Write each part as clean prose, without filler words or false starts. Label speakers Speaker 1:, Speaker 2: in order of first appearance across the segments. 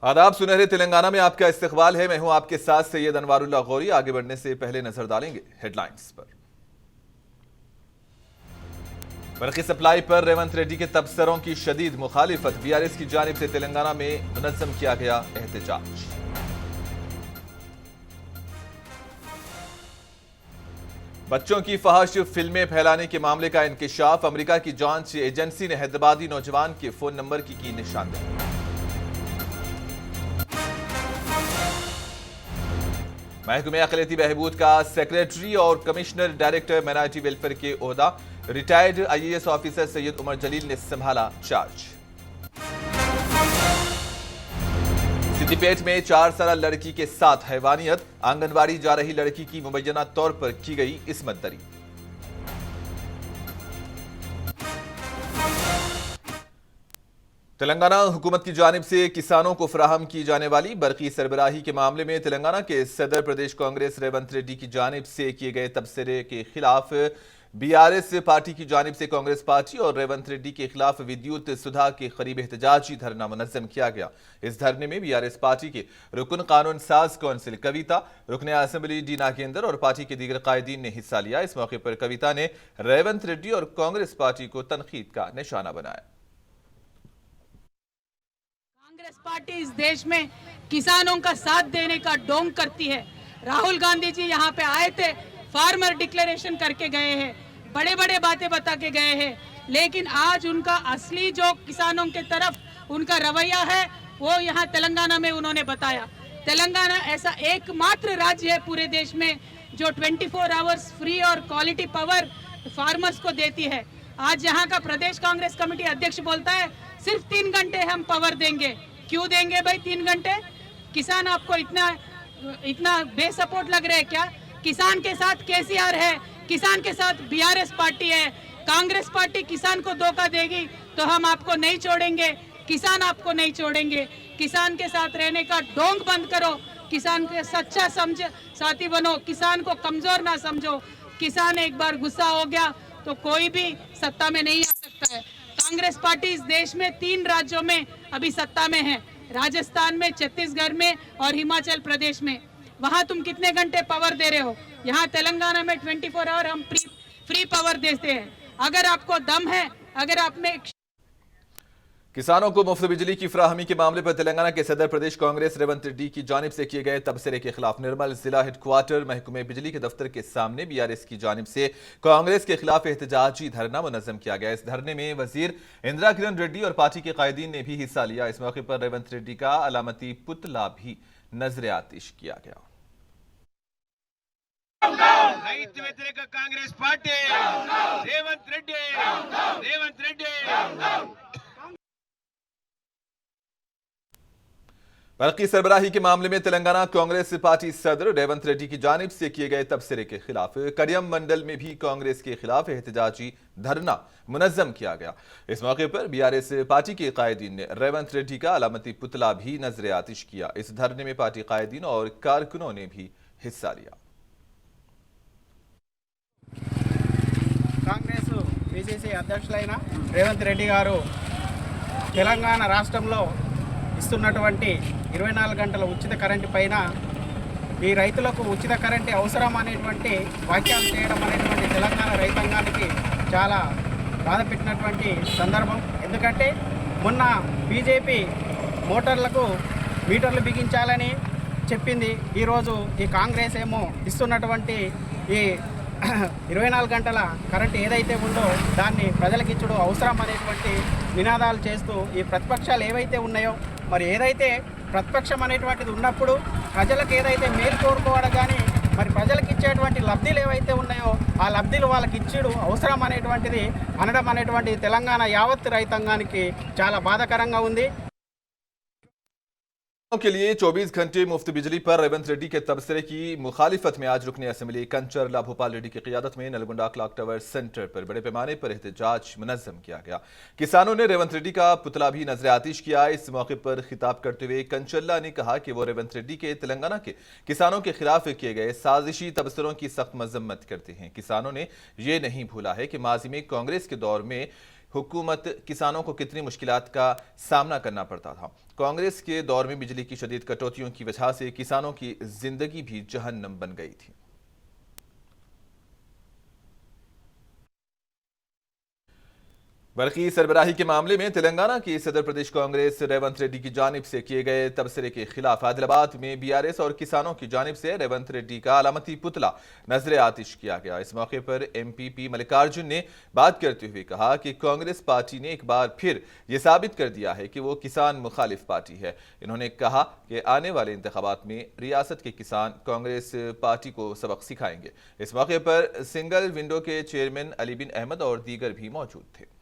Speaker 1: आदाब, सुनहरे तेलंगाना में आपका इस्तकबाल है। मैं हूं आपके साथ सैयद अनवारुल्लाह गौरी। आगे बढ़ने से पहले नजर डालेंगे हेडलाइंस पर। बरकी सप्लाई पर रेवंत रेड्डी के तबसरों की शदीद मुखालिफत। बीआरएस की जानिब से तेलंगाना में मुनज़्ज़म किया गया एहतजाज। बच्चों की फहश फिल्में फैलाने के मामले का इंकिशाफ। अमेरिका की जांच एजेंसी ने हैदराबादी नौजवान के फोन नंबर की निशानदेही। महकमे अक़लियती बहबूद का सेक्रेटरी और कमिश्नर डायरेक्टर माइनॉरिटी वेलफेयर के ओहदा। Retired IAS officer Syed Umar Jaleel ने संभाला चार्ज। सिद्दीपेट में 4 साल लड़की के साथ हैवानियत। आंगनबाड़ी जा रही लड़की की मुबैना तौर पर की गई इस्मत दरी। तेलंगाना हुकूमत की जानिब से किसानों को फराहम की जाने वाली बरकी सरबराही के मामले में तेलंगाना के सदर प्रदेश कांग्रेस रेवंत रेड्डी की जानिब से किए गए तबसरे के खिलाफ बीआरएस पार्टी की जानिब से कांग्रेस पार्टी और रेवंत रेड्डी के खिलाफ विद्युत सुधा के करीब एहतजाजी धरना मुनज़्ज़म किया गया। इस धरने में बीआरएस पार्टी के रुकन कानून साज कौंसिल कविता, रुकन असेंबली डी नागेंद्र और पार्टी के दीगर कायदीन ने हिस्सा लिया। इस मौके पर कविता ने रेवंत रेड्डी और कांग्रेस पार्टी को तनकीद का निशाना बनाया।
Speaker 2: कांग्रेस पार्टी इस देश में किसानों का साथ देने का ढोंग करती है। राहुल गांधी जी यहाँ पे आए थे, फार्मर डिक्लेरेशन करके गए हैं, बड़े बड़े बातें बता के गए हैं, लेकिन आज उनका असली जो किसानों के तरफ उनका रवैया है वो यहाँ तेलंगाना में उन्होंने बताया। तेलंगाना ऐसा एकमात्र राज्य है पूरे देश में जो 24 आवर्स फ्री और क्वालिटी पावर फार्मर्स को देती है। आज यहाँ का प्रदेश कांग्रेस कमेटी अध्यक्ष बोलता है सिर्फ 3 घंटे हम पावर देंगे। क्यों देंगे भाई 3 घंटे? किसान आपको इतना बेसपोर्ट लग रहे हैं क्या? किसान के साथ केसीआर है, किसान के साथ बीआरएस पार्टी है। कांग्रेस पार्टी किसान को धोखा देगी तो हम आपको नहीं छोड़ेंगे, किसान आपको नहीं छोड़ेंगे। किसान के साथ रहने का ढोंग बंद करो, किसान के सच्चा साथी बनो, किसान को कमजोर ना समझो। किसान एक बार गुस्सा हो गया तो कोई भी सत्ता में नहीं आ सकता है। कांग्रेस पार्टी इस देश में 3 राज्यों में अभी सत्ता में है, राजस्थान में, छत्तीसगढ़ में और हिमाचल प्रदेश में। वहां तुम कितने घंटे पावर दे रहे हो? यहाँ तेलंगाना में 24 आवर हम फ्री पावर देते हैं। अगर आपको दम है, अगर आप में
Speaker 1: किसानों को मुफ्त बिजली की फराहमी के मामले पर तेलंगाना के सदर प्रदेश कांग्रेस रेवंत रेड्डी की जानिब से किए गए तबसरे के खिलाफ निर्मल जिला हेडक्वार्टर महकमे बिजली के दफ्तर के सामने बीआरएस की जानिब से कांग्रेस के खिलाफ एहतजाजी धरना मुनज़्ज़म किया गया। इस धरने में वजीर इंदिरा किरण रेड्डी और पार्टी के कायदीन ने भी हिस्सा लिया। इस मौके पर रेवंत रेड्डी का अलामती पुतला भी नजर आतिश किया गया।
Speaker 3: రైతు వ్యతిరేక కాంగ్రెస్ పార్టీ రేవంత్ రెడ్డి
Speaker 1: बरकी सरबराही के मामले में तेलंगाना कांग्रेस पार्टी सदर रेवंत रेड्डी की जानिब से किए गए तबसरे के खिलाफ करियम मंडल में भी कांग्रेस के खिलाफ एहतजाजी धरना मुनज़्ज़म किया गया। इस मौके पर बीआरएस पार्टी के कायदीन ने रेवंत रेड्डी का अलामती पुतला भी नजर आतिश किया। इस धरने में पार्टी कायदीन और कारकुनों ने भी हिस्सा लिया।
Speaker 4: కాంగ్రెస్ పిసిసి అధ్యక్షులైన రేవంత్ రెడ్డి గారు తెలంగాణ రాష్ట్రంలో ఇస్తున్నటువంటి 24 గంటల ఉచిత కరెంటు పైన ఈ రైతులకు ఉచిత కరెంటు అవసరం అనేటువంటి వ్యాఖ్యలు చేయడం అనేటువంటి తెలంగాణ రైతాంగానికి చాలా బాధ పెట్టినటువంటి సందర్భం. ఎందుకంటే మొన్న బీజేపీ మోటార్లకు మీటర్లు బిగించాలని చెప్పింది. ఈరోజు ఈ కాంగ్రెస్ ఏమో ఇస్తున్నటువంటి ఈ 24 గంటల కరెంట్ ఏదైతే ఉందో దాన్ని ప్రజలకిచ్చుడు అవసరం అనేటువంటి నినాదాలు చేస్తూ ఈ ప్రతిపక్షాలు ఏవైతే ఉన్నాయో మరి ఏదైతే ప్రతిపక్షం అనేటువంటిది ఉన్నప్పుడు ప్రజలకు ఏదైతే మేలు కోరుకోవడం కానీ మరి ప్రజలకు ఇచ్చేటువంటి లబ్ధులు ఏవైతే ఉన్నాయో ఆ లబ్ధులు వాళ్ళకి ఇచ్చుడు అవసరం అనేటువంటిది అనడం అనేటువంటి తెలంగాణ యావత్ రైతాంగానికి చాలా బాధాకరంగా ఉంది.
Speaker 1: के लिए 24 घंटे मुफ्त बिजली पर रेवंत रेड्डी के तबसरे की मुखालिफत में आज रुकन असेंबली कंचरला भोपाल रेड्डी की क़ियादत में नलगुंडा क्लॉक टावर सेंटर पर बड़े पैमाने पर एहतजाज मुनज़्ज़म किया गया। किसानों ने रेवंत रेड्डी का पुतला भी नजर आतिश किया। इस मौके पर खिताब करते हुए कंचरला ने कहा कि वो रेवंत रेड्डी के तेलंगाना के किसानों के खिलाफ किए गए साजिशी तबसरों की सख्त मजम्मत करते हैं। किसानों ने यह नहीं भूला है कि माजी में कांग्रेस के दौर में हुकूमत किसानों को कितनी मुश्किलात का सामना करना पड़ता था। कांग्रेस के दौर में बिजली की शदीद कटौतियों की वजह से किसानों की जिंदगी भी जहन्नम बन गई थी। बरकी सरबराही के मामले में तेलंगाना की सदर प्रदेश कांग्रेस रेवंत रेड्डी की जानिब से किए गए तबसरे के खिलाफ आदिलाबाद में बीआरएस और किसानों की जानिब से रेवंत रेड्डी का अलामती पुतला नजर आतिश किया गया। इस मौके पर एमपीपी मल्लिकार्जुन ने बात करते हुए कहा कि कांग्रेस पार्टी ने एक बार फिर यह साबित कर दिया है कि वो किसान मुखालिफ पार्टी है। इन्होंने कहा कि आने वाले इंतखाबात में रियासत के किसान कांग्रेस पार्टी को सबक सिखाएंगे। इस मौके पर सिंगल विंडो के चेयरमैन अली बिन अहमद और दीगर भी मौजूद थे।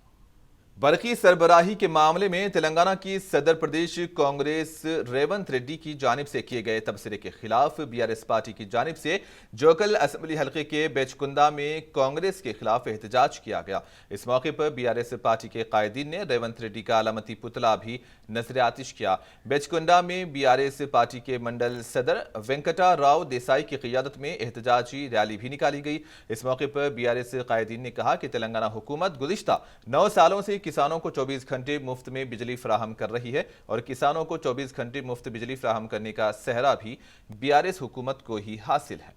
Speaker 1: बरकी सरबराही के मामले में तेलंगाना की सदर प्रदेश कांग्रेस रेवंत रेड्डी की जानिब से किए गए तबसरे के खिलाफ बीआरएस पार्टी की जानिब से जोकल असेंबली हलके के बेचकुंदा में कांग्रेस के खिलाफ एहतजाज किया गया। इस मौके पर बीआरएस पार्टी के कायदीन ने रेवंत रेड्डी का अलामती पुतला भी नजर आतिश किया। बेचकुंदा में बीआरएस पार्टी के मंडल सदर वेंकटा राव देसाई की क़ियादत में एहतजाजी रैली भी निकाली गई। इस मौके पर बीआरएस कायदीन ने कहा कि तेलंगाना हुकूमत गुज़िश्ता 9 सालों से किसानों को 24 घंटे मुफ्त में बिजली फराहम कर रही है और किसानों को 24 घंटे मुफ्त बिजली फराहम करने का सेहरा भी बीआरएस हुकूमत को ही हासिल है।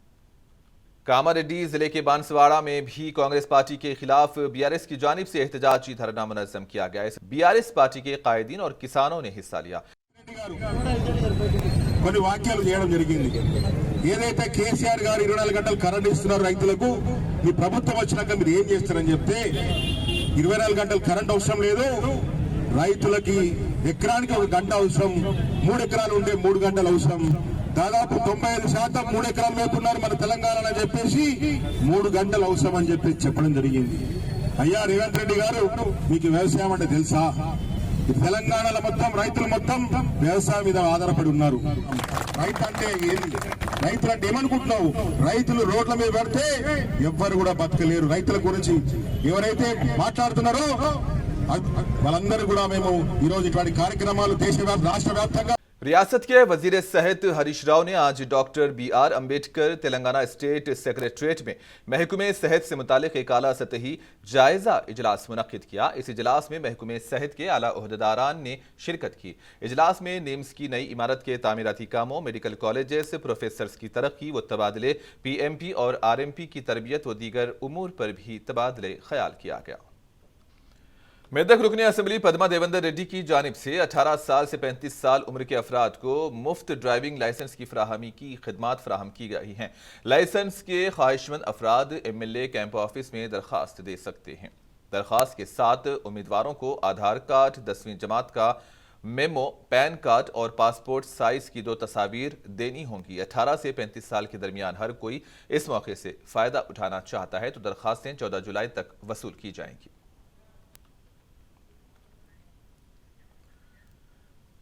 Speaker 1: कामारेड्डी जिले के बांसवाड़ा में भी कांग्रेस पार्टी के खिलाफ बीआरएस की जानिब से एहतजाजी धरना मुनज़्ज़म किया गया। इस बीआरएस पार्टी के कायदीन और किसानों ने हिस्सा लिया।
Speaker 5: కొన్ని వాక్యాలు చేయడం జరిగింది। ఏదైతే కేసీఆర్ గారు 24 గంటలు కరెంట్ ఇస్తున్నారు రైతులకు, ఈ ప్రభుత్వం వచ్చినాక మీరు ఏం చేస్తారని చెప్తే 24 గంటలు కరెంట్ అవసరం లేదు, రైతులకి ఎకరానికి 1 గంట అవసరం, 3 ఎకరాలు ఉంటే 3 గంటలు అవసరం, దాదాపు 95% 3 ఎకరాలు మేపున్నారు మన తెలంగాణ అని చెప్పేసి 3 గంటలు అవసరం అని చెప్పి చెప్పడం జరిగింది। అయ్యా రేవంత్ రెడ్డి గారు, మీకు వ్యవసాయం అంటే తెలుసా? తెలంగాణలో మొత్తం రైతులు మొత్తం వ్యవసాయం మీద ఆధారపడి ఉన్నారు। రైతు అంటే ఏంది? రైతులు అంటే ఏమనుకుంటున్నావు? రైతులు రోడ్ల మీద పడితే ఎవ్వరు కూడా బతకలేరు। రైతుల గురించి ఎవరైతే మాట్లాడుతున్నారో వాళ్ళందరూ కూడా మేము ఈ రోజు ఇటువంటి కార్యక్రమాలు దేశవ్యాప్తంగా రాష్ట్ర వ్యాప్తంగా
Speaker 1: रियासत के वजीर सेहत हरीश राव ने आज doctor BR Ambedkar Telangana state secretariat में महकमे सेहत से मुतालिक एक आला सतही जायजा इजलास मुनक्किद किया। इस इजलास में महकमे सेहत के आला ओहदेदारान ने शिरकत की। इजलास में निम्स की नई इमारत के तामीराती कामों, मेडिकल कॉलेजेस, प्रोफेसर्स की तरक्की व तबादले, PMP और RMP की तरबियत व दीगर उमूर पर भी तबादले ख्याल किया गया। मेदक रुकने असेंबली पद्मा देवेंद्र रेड्डी की जानिब से 18 साल से 35 साल उम्र के अफराद को मुफ्त ड्राइविंग लाइसेंस की फराहमी की खिदमात फराहम की गई हैं। लाइसेंस के ख्वाहिशमंद अफराद MLA कैंप ऑफिस में दरख्वास्त दे सकते हैं। दरख्वास्त के साथ उम्मीदवारों को आधार कार्ड, 10वीं जमात का मेमो, पैन कार्ड और पासपोर्ट साइज की 2 तस्वीर देनी होंगी। 18 से 35 साल के दरमियान हर कोई इस मौके से फ़ायदा उठाना चाहता है तो दरख्वास्तें 14 जुलाई तक वसूल की जाएंगी।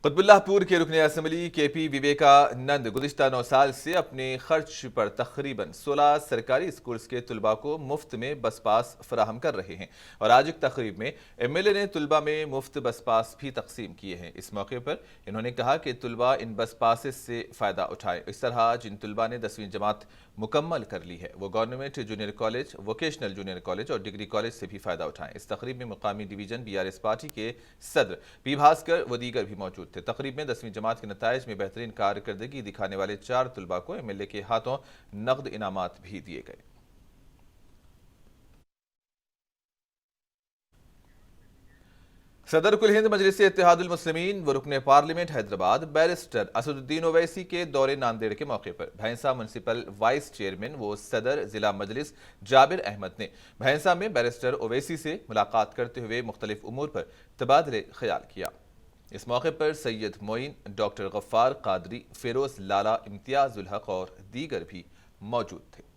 Speaker 1: कुतुबुल्लाहपुर के रुकने असेंबली KP विवेकानंद गुज़िश्ता 9 साल से अपने खर्च पर तकरीबन 16 सरकारी स्कूल्स के तुलबा को मुफ्त में बस पास फराहम कर रहे हैं और आज एक तकरीब में MLA ने तुलबा में मुफ्त बस पास भी तकसीम किए हैं। इस मौके पर इन्होंने कहा कि तुलबा इन बस पासेस से फ़ायदा उठाए। इस तरह जिन तुलबा ने 10वीं जमात मुकम्मल कर ली है वो government junior college, vocational junior college और डिग्री कॉलेज से भी फ़ायदा उठाएं। इस तकरीब में मुकामी डिवीज़न BRS पार्टी के सदर P भास्कर व दीगर भी मौजूद थे। तकरीब में 10वीं जमात के नताइज में बेहतरीन कारकर्दगी दिखाने वाले 4 तुलबा को MLA के हाथों नकद इनामात भी दिए गए। सदर कुल हिंद मजलिस इत्तेहादुल मुस्लिमीन व रुकने पार्लियामेंट हैदराबाद बैरिस्टर असदुद्दीन ओवैसी के दौरे नांदेड़ के मौके पर भैंसा म्युनिसिपल वाइस चेयरमैन व सदर जिला मजलिस जाबिर अहमद ने भैंसा में बैरिस्टर ओवैसी से मुलाकात करते हुए मुख्तलिफ उमूर पर तबादले ख्याल किया। इस मौके पर सैयद मोइन, डॉक्टर गफ्फार कादरी, फिरोज लाला, इम्तियाजुल हक और दीगर भी मौजूद थे।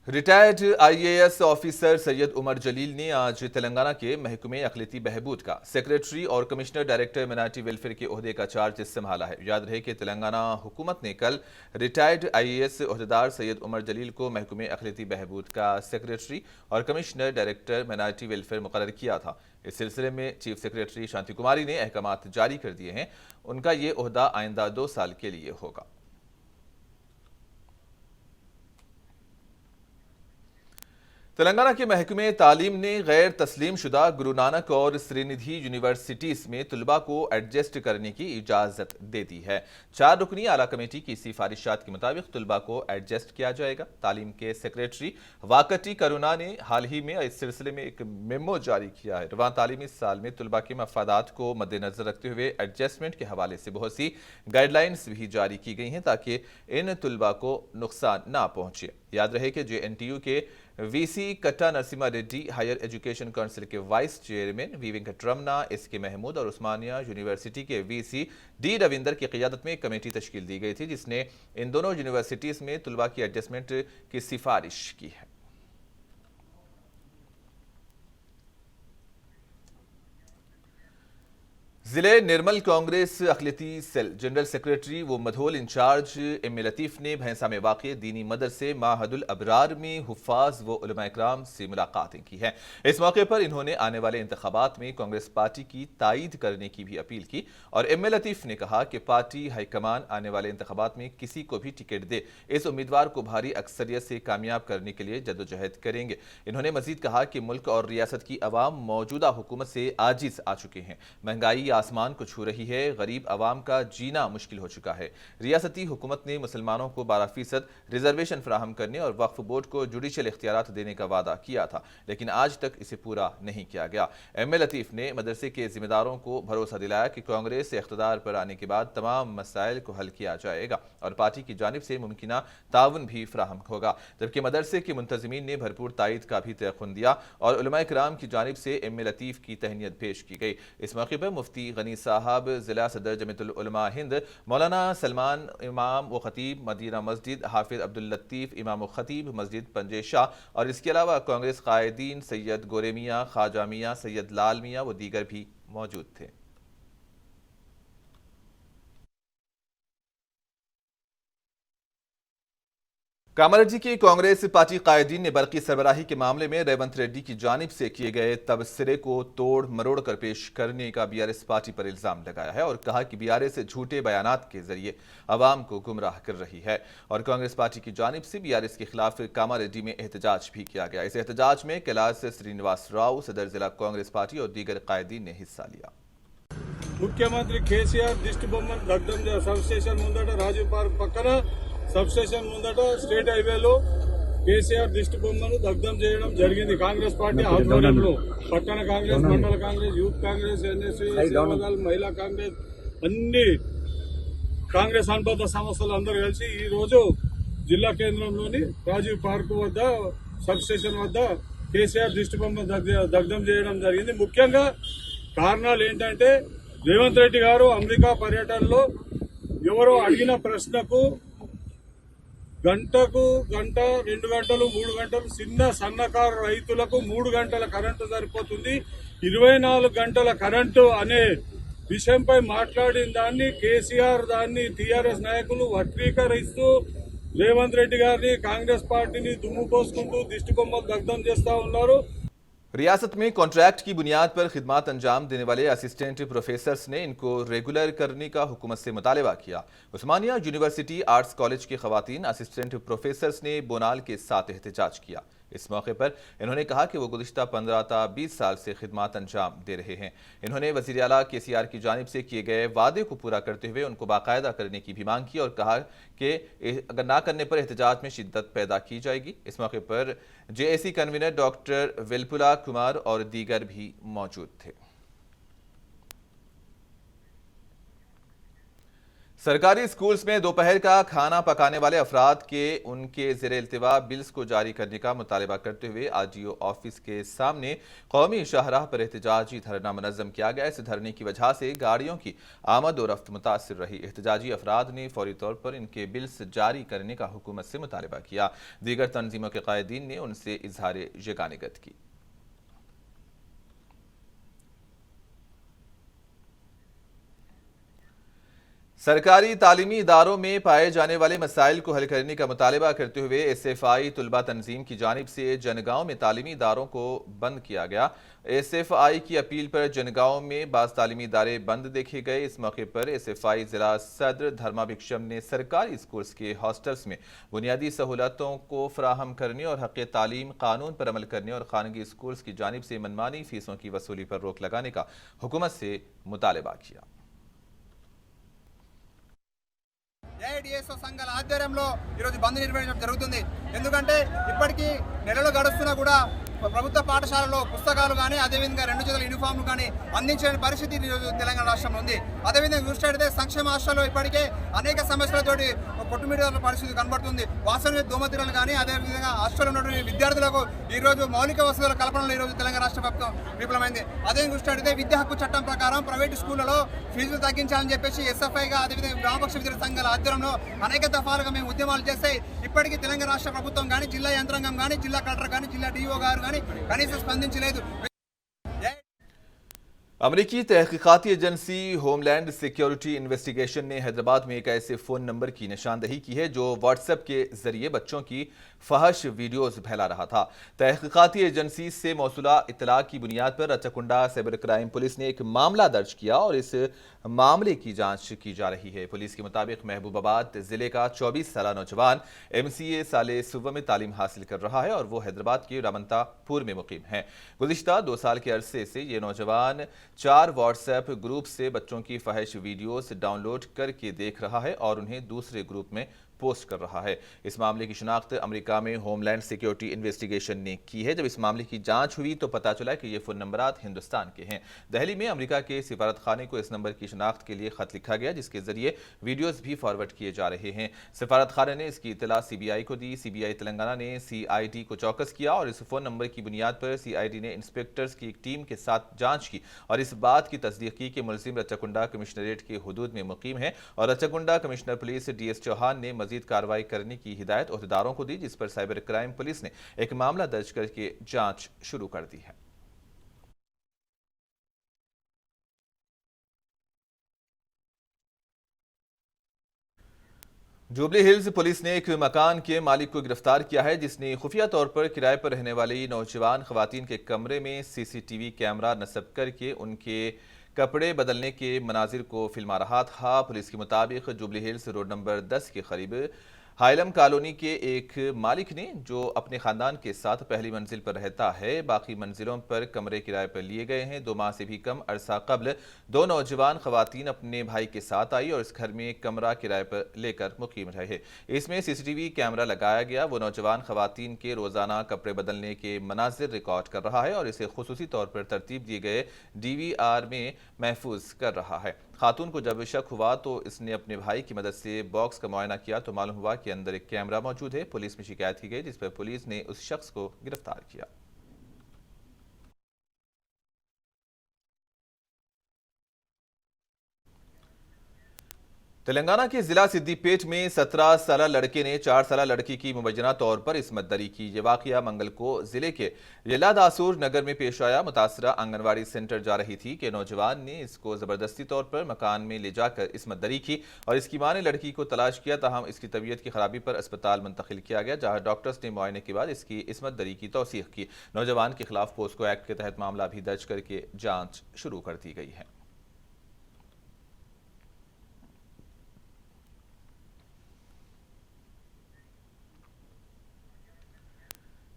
Speaker 1: Retired IAS officer Syed Umar Jaleel ने आज तेलंगाना के महकमे अक़लियती बहबूद का सेक्रेटरी और कमिश्नर डायरेक्टर माइनॉरिटी वेलफेयर के ओहदे का चार्ज संभाला है। याद रहे कि तेलंगाना हुकूमत ने कल रिटायर्ड IAS ओहदेदार सैयद उमर जलील को महकमे अक़लियती बहबूद का सेक्रेटरी और कमिश्नर डायरेक्टर माइनॉरिटी वेलफेयर मुकर्रर किया था। इस सिलसिले में चीफ सेक्रेटरी शांति कुमारी ने अहकामात जारी कर दिए हैं। उनका ये ओहदा आइंदा 2 साल के लिए होगा। तेलंगाना के महकमे तालीम ने गैर तस्लीम शुदा गुरु नानक और श्रीनिधि यूनिवर्सिटीज में तलबा को एडजस्ट करने की इजाजत दे दी है। 4 रुकनी आला कमेटी की सिफारिशात के मुताबिक तलबा को एडजस्ट किया जाएगा। तालीम के सेक्रेटरी वाकटी करुणा ने हाल ही में इस सिलसिले में एक मेमो जारी किया है। रवां तालीमी साल में तलबा के मफादात को मद्देनजर रखते हुए एडजस्टमेंट के हवाले से बहुत सी गाइडलाइंस भी जारी की गई हैं ताकि इन तलबा को नुकसान ना पहुंचे। याद रहे कि JNTU के VC Katta Narasimha Reddy, higher education council के vice chairman V Venkataramana, SK Mahmood और उस्मानिया यूनिवर्सिटी के VC D रविंदर की क़ियादत में एक कमेटी तश्कील दी गई थी जिसने इन दोनों यूनिवर्सिटीज़ में तलबा की एडजस्टमेंट की सिफारिश की है। जिले निर्मल कांग्रेस अखिलती सेल जनरल सेक्रेटरी व मधोल इंचार्ज MA लतीफ़ ने भैंसा में वाक़ दीनी मदरसे माहदुल अबरार में हुफ़ाज़ व उलमा इकराम से मुलाकातें की हैं। इस मौके पर इन्होंने आने वाले इंतखाबात में कांग्रेस पार्टी की तायीद करने की भी अपील की और MA लतीफ़ ने कहा कि पार्टी हाईकमान आने वाले इंतखाबात में किसी को भी टिकट दे इस उम्मीदवार को भारी अक्सरियत से कामयाब करने के लिए जद्दोजहद करेंगे। इन्होंने मजीद कहा कि मुल्क और रियासत की अवाम मौजूदा हुकूमत से आजिज़ आ चुके हैं। महंगाई आसमान को छू रही है, गरीब आवाम का जीना मुश्किल हो चुका है। रियासती हुकूमत ने मुसलमानों को 12% रिजर्वेशन फराहम करने और वक्फ बोर्ड को जुडिशल इख्तियारात देने का वादा किया था, लेकिन आज तक इसे पूरा नहीं किया गया। MA लतीफ़ ने मदरसे के जिम्मेदारों को भरोसा दिलाया कि कांग्रेस से इख्तिदार पर आने के बाद तमाम मसाइल को हल किया जाएगा और पार्टी की जानिब से मुमकिना ताउन भी फराहम होगा। जबकि मदरसे के मुंतज़मीन ने भरपूर तायद का भी तयक़ुन दिया और उलमा इकराम की जानिब से MA लतीफ़ की तहनीत पेश की गई। इस मौके पर मुफ्ती गनी साहब, जिला सदर जमीयतुल उलमा हिंद, मौलाना सलमान इमाम व खतीब मदीना मस्जिद, हाफिज अब्दुल लतीफ़ इमाम व खतीब मस्जिद पंजेशा और इसके अलावा कांग्रेस कायदीन सैयद गोरे मियाँ, ख्वाजा मियाँ, सैयद लाल मियाँ व दीगर भी मौजूद थे। कामारेड्डी की कांग्रेस पार्टी कायदीन ने बरकी सरबराही के मामले में रेवंत रेड्डी की जानिब से किए गए तबसरे को तोड़ मरोड़ कर पेश करने का BRS पार्टी पर इल्जाम लगाया है और कहा कि BRS झूठे बयानात के जरिए अवाम को गुमराह कर रही है और कांग्रेस पार्टी की जानिब से BRS के खिलाफ कामारेड्डी में एहतजाज भी किया गया। इस एहतजाज में कैलाश श्रीनिवास राव, सदर जिला कांग्रेस पार्टी और दीगर कायदीन ने हिस्सा लिया।
Speaker 6: मुख्यमंत्री KCR दिष्टि बोम्मन दग्धం सब स्टेशन ముందట రాజీవ్ పార్క్ పక్కన సబ్ స్టేషన్ ముందట స్టేట్ హైవేలో KCR దిష్టి బొమ్మను దగ్ధం చేయడం జరిగింది। కాంగ్రెస్ పార్టీ ఆధ్వర్యంలో పట్టణ కాంగ్రెస్, మండల కాంగ్రెస్, యూత్ కాంగ్రెస్, NSU, సేవాదళ్, మహిళా కాంగ్రెస్ అన్ని కాంగ్రెస్ అనుబంధ సంస్థలు అందరూ కలిసి ఈ రోజు జిల్లా కేంద్రంలోని రాజీవ్ పార్క్ వద్ద సబ్ స్టేషన్ వద్ద KCR దిష్టి బొమ్మను దగ్ధం చేయడం జరిగింది। ముఖ్యంగా కారణాలు ఏంటంటే రేవంత్ రెడ్డి గారు అమెరికా పర్యటనలో ఎవరో అడిగిన ప్రశ్నకు గంటకు గంట, 2 గంటలు, 3 గంటలు చిన్న సన్నకారు రైతులకు 3 గంటల కరెంటు సరిపోతుంది, 24 గంటల కరెంటు అనే విషయంపై మాట్లాడిన దాన్ని KCR దాన్ని TRS నాయకులు వక్రీకరిస్తూ రేవంత్ రెడ్డి గారిని, కాంగ్రెస్ పార్టీని దుమ్ము పోసుకుంటూ దిష్టి బొమ్మలు దగ్ధం చేస్తా ఉన్నారు।
Speaker 1: रियासत में कॉन्ट्रैक्ट की बुनियाद पर खिदमत अंजाम देने वाले असिस्टेंट प्रोफेसर्स ने इनको रेगुलर करने का हुकूमत से मुतालबा किया। उस्मानिया यूनिवर्सिटी आर्ट्स कॉलेज की खवातीन असिस्टेंट प्रोफेसर्स ने बोनाल के साथ एहतजाज किया। इस मौके पर इन्होंने कहा कि वो गुज़िश्ता 15 ta 20 साल से खिदमत अंजाम दे रहे हैं। इन्होंने वज़ीर आला KCR की जानिब से किए गए वादे को पूरा करते हुए उनको बाकायदा करने की भी मांग की और कहा कि अगर ना करने पर एहतजाज में शिद्दत पैदा की जाएगी। इस मौके पर JAC convener doctor Velpula Kumar और दीगर भी मौजूद थे। सरकारी स्कूल्स में दोपहर का खाना पकाने वाले अफराद के उनके ज़ेरे इल्तिवा बिल्स को जारी करने का मुतालबा करते हुए RDO ऑफिस के सामने कौमी शाहराह पर एहतजाजी धरना मुनज़्ज़म किया गया। इस धरने की वजह से गाड़ियों की आमद और रफ्त मुतासिर रही। एहतजाजी अफराद ने फौरी तौर पर इनके बिल्स जारी करने का हुकूमत से मुतालबा किया। दीगर तंजीमों के कायदीन ने उनसे इजहार यगानिगत की। सरकारी तालीमी इदारों में पाए जाने वाले मसाइल को हल करने का मुतालबा करते हुए SFI तुलबा तंजीम की जानिब से जनगांव में तालीमी इदारों को बंद किया गया। SFI की अपील पर जनगांव में बाज़ तालीमी इदारे बंद देखे गए। इस मौके पर SFI जिला सदर धर्मा भिक्षम ने सरकारी स्कूल्स के हॉस्टल्स में बुनियादी सहूलतों को फराहम करने और हक़ तालीम कानून पर अमल करने और खानगी स्कूल्स की जानिब से मनमानी फीसों की वसूली पर रोक लगाने का हुकूमत से मुतालबा किया।
Speaker 7: ఏఐడిఎస్ఓ సంఘాల ఆధ్వర్యంలో ఈరోజు బంద్ నిర్వహించడం జరుగుతుంది. ఎందుకంటే ఇప్పటికీ నెలలు గడుస్తున్నా కూడా ప్రభుత్వ పాఠశాలలో పుస్తకాలు కానీ అదేవిధంగా 2 జతల యూనిఫామ్లు కానీ అందించలేని పరిస్థితి ఈరోజు తెలంగాణ రాష్ట్రంలో ఉంది. అదేవిధంగా చూసినట్లయితే సంక్షేమ హాస్టల్లో ఇప్పటికే అనేక సమస్యలతోటి కొట్టుమిట్టాల పరిస్థితి కనబడుతుంది. వాసన దోమతీరలు కానీ అదేవిధంగా హాస్టల్లో ఉన్నటువంటి విద్యార్థులకు ఈరోజు మౌలిక వసతుల కల్పనలో ఈరోజు తెలంగాణ రాష్ట్ర ప్రభుత్వం విఫలమైంది. అదే చూసినట్లయితే విద్యా హక్కు చట్టం ప్రకారం ప్రైవేటు స్కూళ్లలో ఫీజులు తగ్గించాలని చెప్పేసి SFIగా అదేవిధంగా గ్రామపక్ష విద్యార్థి సంఘాల ఆధ్వర్యంలో అనేక దఫాలుగా మేము ఉద్యమాలు చేస్తే ఇప్పటికీ తెలంగాణ రాష్ట్ర ప్రభుత్వం కానీ జిల్లా యంత్రాంగం కానీ జిల్లా కలెక్టర్ కానీ జిల్లా DO గారు కానీ కనీసం స్పందించలేదు.
Speaker 1: अमरीकी तहकीकाती एजेंसी होमलैंड सिक्योरिटी इन्वेस्टिगेशन ने हैदराबाद में एक ऐसे फ़ोन नंबर की निशानदही की है जो व्हाट्सएप के जरिए बच्चों की फहश वीडियोस फैला रहा था। तहकीकाती एजेंसी से मौसूला इतला की बुनियाद पर रचकुंडा साइबर क्राइम पुलिस ने एक मामला दर्ज किया और इस मामले की जांच की जा रही है। पुलिस के मुताबिक महबूबाबाद जिले का 24 साल नौजवान MCA साले सुबह में तालीम हासिल कर रहा है और वो हैदराबाद के रामंतापुर में मुकीम है। गुज़िश्ता 2 साल के अरसे से ये नौजवान 4 व्हाट्सएप ग्रुप से बच्चों की फहश वीडियोस डाउनलोड करके देख रहा है और उन्हें दूसरे ग्रुप में पोस्ट कर रहा है। इस मामले की शिनाख्त अमेरिका में होमलैंड सिक्योरिटी इन्वेस्टिगेशन ने की है। जब इस मामले की जांच हुई तो पता चला कि ये फ़ोन नंबरात हिंदुस्तान के हैं। दिल्ली में अमेरिका के सिफारत खाने को इस नंबर की शिनाख्त के लिए खत लिखा गया जिसके जरिए वीडियोस भी फॉरवर्ड किए जा रहे हैं। सिफारत खाने ने इसकी इतला CBI को दी। CBI तेलंगाना ने CID को चौकस किया और इस फ़ोन नंबर की बुनियाद पर CID ने इंस्पेक्टर्स की एक टीम के साथ जाँच की और इस बात की तस्दीक की कि मुलजिम रचकुंडा कमिश्नरेट के हुदूद में मुकीम है और रचकुंडा कमिश्नर पुलिस DS चौहान ने मजीद कार्रवाई करने की हिदायत ओहदेदारों को दी, जिस पर साइबर क्राइम पुलिस ने एक मामला दर्ज करके जांच शुरू कर दी है। जुबली हिल्स पुलिस ने एक मकान के मालिक को गिरफ्तार किया है जिसने खुफिया तौर पर किराए पर रहने वाली नौजवान खवातीन के कमरे में CCTV कैमरा नस्ब करके उनके कपड़े बदलने के मनाजिर को फिल्मा रहा था। पुलिस के मुताबिक जुबली हिल्स रोड नंबर 10 के करीब हाइलम कॉलोनी के एक मालिक ने, जो अपने खानदान के साथ पहली मंजिल पर रहता है, बाकी मंजिलों पर कमरे किराए पर लिए गए हैं। 2 माह से भी कम अरसा कबल 2 नौजवान खवातीन अपने भाई के साथ आई और इस घर में एक कमरा किराए पर लेकर मुकीम रहे। इसमें CCTV कैमरा लगाया गया। वो नौजवान खवातीन के रोजाना कपड़े बदलने के मनाजिर रिकॉर्ड कर रहा है और इसे खुसूसी तौर पर तरतीब दिए गए DVR में महफूज कर रहा है। खातून को जब शक हुआ तो इसने अपने भाई की मदद से बॉक्स का मुआयना किया तो मालूम हुआ कि अंदर एक कैमरा मौजूद है। पुलिस में शिकायत की गई जिस पर पुलिस ने उस शख्स को गिरफ्तार किया। तेलंगाना के जिला सिद्दीपेट में 17 साल लड़के ने 4 साल लड़की की मुबैना तौर पर इस्मत दरी की। ये वाकया मंगल को जिले के जिला दासूर नगर में पेश आया। मुतासरा आंगनवाड़ी सेंटर जा रही थी कि नौजवान ने इसको जबरदस्ती तौर पर मकान में ले जाकर इस्मत दरी की और इसकी मां ने लड़की को तलाश किया। ताहम इसकी तबीयत की खराबी पर अस्पताल मुंतकिल किया गया, जहां डॉक्टर्स ने मुआयने के बाद इसकी इस्मत दरी की तौसीक की। नौजवान के खिलाफ पोस्को एक्ट के तहत मामला भी दर्ज करके जाँच शुरू कर दी गई है।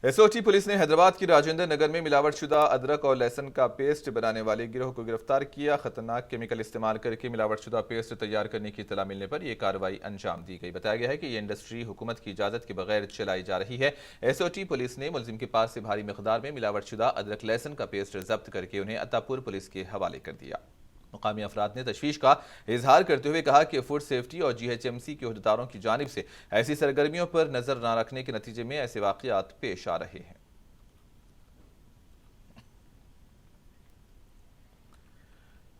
Speaker 1: SOT पुलिस ने हैदराबाद की राजेंद्र नगर में मिलावटशुदा अदरक और लहसुन का पेस्ट बनाने वाले गिरोह को गिरफ्तार किया। खतरनाक केमिकल इस्तेमाल करके मिलावटशुदा पेस्ट तैयार करने की इत्तला मिलने पर यह कार्रवाई अंजाम दी गई। बताया गया है कि यह इंडस्ट्री हुकूमत की इजाजत के बगैर चलाई जा रही है। SOT पुलिस ने मुलजिम के पास से भारी मिकदार में मिलावटशुदा अदरक लहसुन का पेस्ट जब्त करके उन्हें अत्तापुर पुलिस के हवाले कर दिया। मुकामी अफराद ने तशवीश का इजहार करते हुए कहा कि फूड सेफ्टी और GHMC के अहदेदारों की जानिब से ऐसी सरगर्मियों पर नजर न रखने के नतीजे में ऐसे वाकयात पेश आ रहे हैं।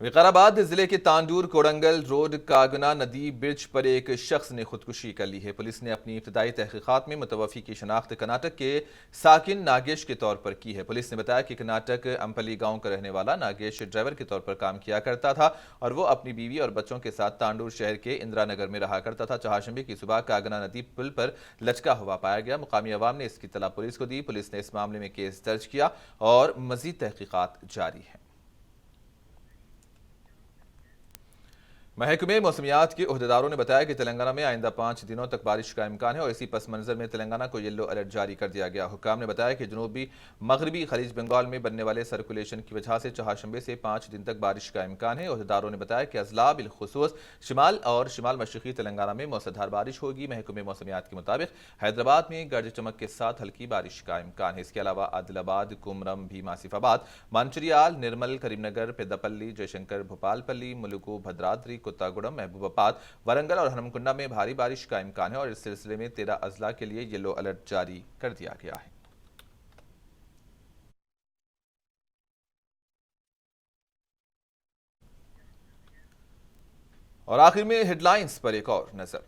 Speaker 1: विकाराबाद जिले के तांडूर कोड़ंगल रोड कागना नदी ब्रिज पर एक शख्स ने खुदकुशी कर ली है। पुलिस ने अपनी इब्तदाई तहकीकात में मुतवफ़ी की शनाख्त कर्नाटक के साकिन नागेश के तौर पर की है। पुलिस ने बताया कि कर्नाटक अंपली गांव का रहने वाला नागेश ड्राइवर के तौर पर काम किया करता था और वो अपनी बीवी और बच्चों के साथ तांडूर शहर के इंदिरा नगर में रहा करता था। चहाशंबे की सुबह कागना नदी पुल पर लचका हुआ पाया गया। मुकामी अवाम ने इसकी तला पुलिस को दी। पुलिस ने इस मामले में केस दर्ज किया और मजीद तहकीकात जारी है। महकमे मौसमियात के ओहदेदारों ने बताया कि तेलंगाना में आइंदा 5 दिनों तक बारिश का इम्कान है और इसी पस मंजर में तेलंगाना को येलो अलर्ट जारी कर दिया गया। हुक्काम ने बताया कि जनूबी मगरबी खलीज बंगाल में बनने वाले सर्कुलेशन की वजह से चहाशंबे से 5 दिन तक बारिश का इम्कान है। ओहदेदारों ने बताया कि अजला बिलखुसूस शिमाल और शिमाल मशरकी तेलंगाना में मौसलाधार बारिश होगी। महकमे मौसमियात के मुताबिक हैदराबाद में गर्ज चमक के साथ हल्की बारिश का इम्कान है। इसके अलावा आदिलाबाद, कुमरम, भीमा, आसिफाबाद, मानचरियाल, निर्मल, करीमनगर, पेद्दापल्ली, जयशंकर, भोपालपल्ली, मुलुगु, भद्राद्री, कोत्तागुड़म, महबूबाबाद, वरंगल और हनुमकुंडा में भारी बारिश का इम्कान है और इस सिलसिले में 13 अजला के लिए येलो अलर्ट जारी कर दिया गया है। और आखिर में हेडलाइंस पर एक और नजर।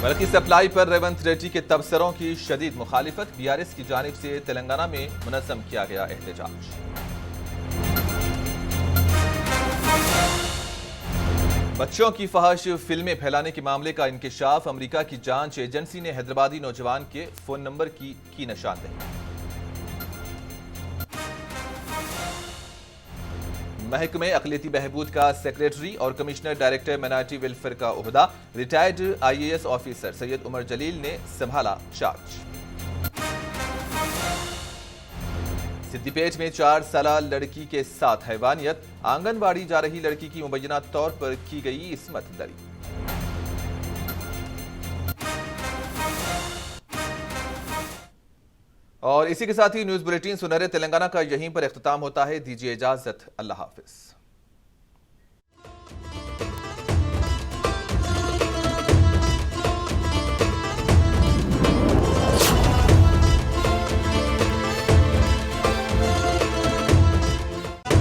Speaker 1: बल्कि सप्लाई पर रेवंत रेड्डी के तबसरों की शदीद मुखालिफत। बीआरएस की जानिब से तेलंगाना में मुनज़्ज़म किया गया एहतजाज। बच्चों की फहश फिल्में फैलाने के मामले का इंकिशाफ। अमेरिका की जांच एजेंसी ने हैदराबादी नौजवान के फोन नंबर की निशानदेही। महकमे अक़लियती बहबूद का सेक्रेटरी और कमिश्नर डायरेक्टर माइनॉरिटी वेलफेयर का ओहदा। Retired IAS officer Syed Umar Jaleel ने संभाला चार्ज। सिद्दीपेट में 4 साला लड़की के साथ हैवानियत। आंगनबाड़ी जा रही लड़की की मुबैना तौर पर की गई इस्मत दरी। और इसी के साथ ही न्यूज बुलेटिन सुनहरे तेलंगाना का यहीं पर इख्तिताम होता है। दीजिए इजाजत। अल्लाह हाफिज।